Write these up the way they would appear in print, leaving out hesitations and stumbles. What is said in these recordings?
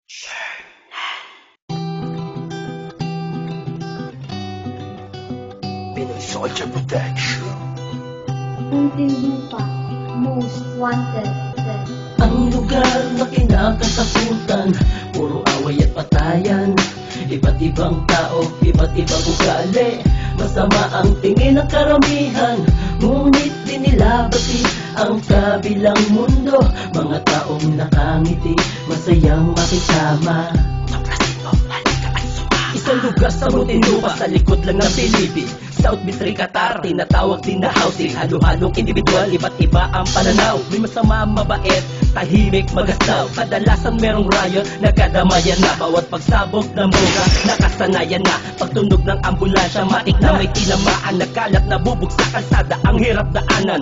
Pinoy Soldier Protection. Muntinlupa, Most Wanted. Ang lugar na kinakatakutan, puro away at patayan. Iba't ibang tao, iba't ibang ugali. Masama ang tingin ng karamihan, ngunit dinilabati ang kabilang mundo. Mga taong nakangiti, masayang makisama. Isang lugar sa Muntinlupa, sa likod lang ng Pilipin. South Bitri, Qatar, tinatawag din na housing. Halo-halong individual, iba't iba ang pananaw. May masama, mabait, tahimik, magastaw. Kadalasan merong riot, nagkadamayan na. Bawat pagsabog ng buga, nakasanayan na. Pagtunog ng ambulansya, matik na may tinamaan. Nagkalat na bubog sa kalsada, ang hirap daanan.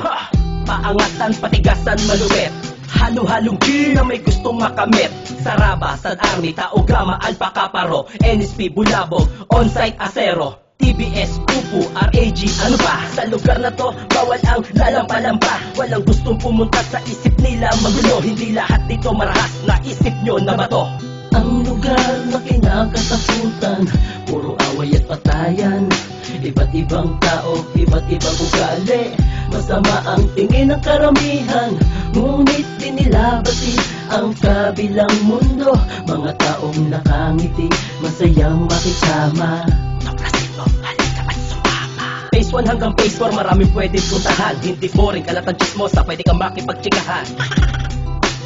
Paangatan, patigasan, malupit. Halo-halong G na may gustong makamit. Saraba, Sad Army, Taogama, Alpha Kaparo, NSP, Bulabog, On-Site, Acero, TBS, UPU, RAG, ano ba? Sa lugar na to, bawal ang lalampa-lampa. Walang gustong pumunta sa isip nila magulo. Hindi lahat dito marahas, naisip nyo na ba to? Ang lugar na kinakatakutan, puro away at patayan. Iba't ibang tao, iba't ibang ugali. Masama ang tingin ng karamihan, ngunit dinilabati ang kabilang mundo. Mga taong nakangiti, masayang makisama. Phase 1 hanggang Phase 4, maraming pwedeng puntahan. Hindi boring, kalatang chismosa, pwede kang makipagtsikahan.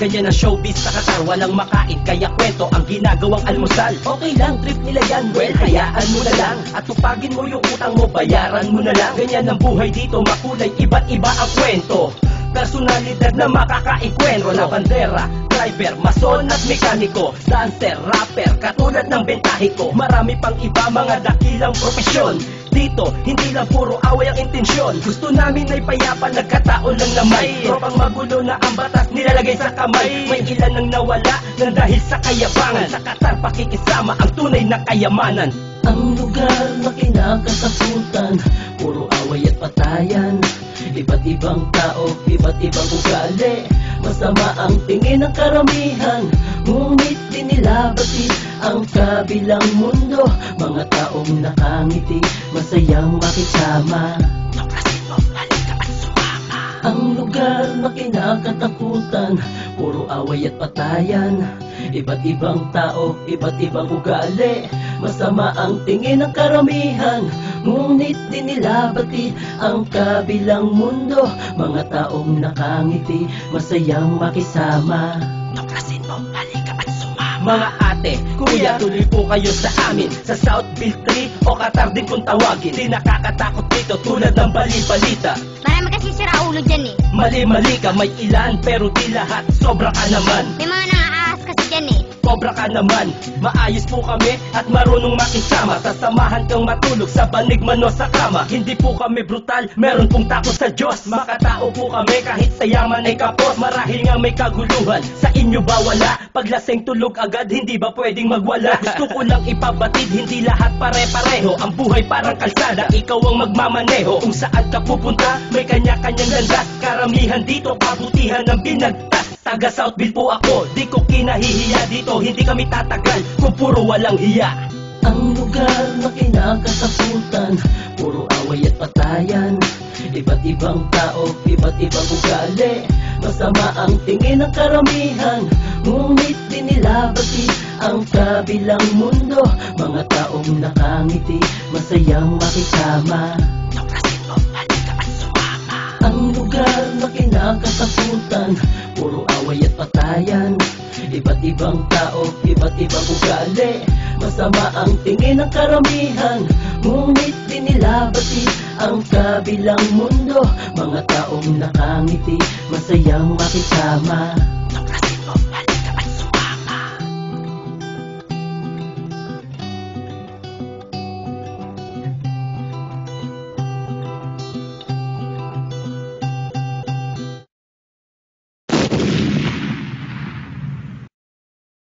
Ganyan ang showbiz sa Qatar, walang makain, kaya kwento ang ginagawang almusal. Okay lang, trip nila yan, well, hayaan mo na lang. At tupagin mo yung utang mo, bayaran mo na lang. Ganyan ang buhay dito, makulay, iba't iba ang kwento. Personalidad na makakaikwento na bandera, driver, mason at mekaniko, dancer, rapper, katulad ng bentahe ko. Marami pang iba, mga dakilang propesyon. Dito, hindi lang puro away ang intensyon. Gusto namin ay payapa, nagkataon lang na may tropang magulo na ang batas nilalagay sa kamay. May ilan nang nawala nang dahil sa kayabangan. Sa Qatar, pakikisama ang tunay na kayamanan. Ang lugar na kinakatakutan, puro away at patayan. Iba't ibang tao, iba't ibang ugali. Masama ang tingin ng karamihan, ngunit dinilabati ang kabilang mundo. Mga taong nakangiti, masayang makisama. Ang lugar na kinakatakutan, puro away at patayan. Iba't ibang tao, iba't ibang ugali. Masama ang tingin ng karamihan, ngunit dinilabati ang kabilang mundo. Mga taong nakangiti, masayang makisama. Tuklasin mo, halika at sumama. Mga ate, kuya, tuloy po kayo sa amin. Sa South Bitri o Qatar din kung tawagin. Di nakakatakot dito tulad ng bali-balita. Marami kasi sira ulo dyan eh. Mali-mali ka, may ilan pero di lahat. Sobra ka naman. May mga nangaahas kasi dyan eh. Cobra ka naman, maayos po kami at marunong makisama. Sasamahan kang matulog sa banig man o sa kama. Hindi po kami brutal, meron pong takot sa Diyos. Makatao po kami kahit sa yaman ay kapos. Marahil nga may kaguluhan, sa inyo ba wala? Paglaseng tulog agad, hindi ba pwedeng magwala? Gusto ko lang ipabatid, hindi lahat pare-pareho. Ang buhay parang kalsada, ikaw ang magmamaneho. Kung saan ka pupunta, may kanya-kanyang landas. Karamihan dito, kabutihan ng binagtas. Taga Southville po ako, di ko kinahihiya dito. Hindi kami tatagal kung puro walang hiya. Ang lugar na kinakatakutan, puro away at patayan. Iba't ibang tao, iba't ibang ugali. Masama ang tingin ng karamihan, ngunit dinilabati ang kabilang mundo. Mga taong nakangiti, masayang makisama. Ang lugar na kinakatakutan, puro away at patayan. Iba't ibang tao, iba't ibang ugali. Masama ang tingin ng karamihan, ngunit dinilabati ang kabilang mundo. Mga taong nakangiti, masayang makisama.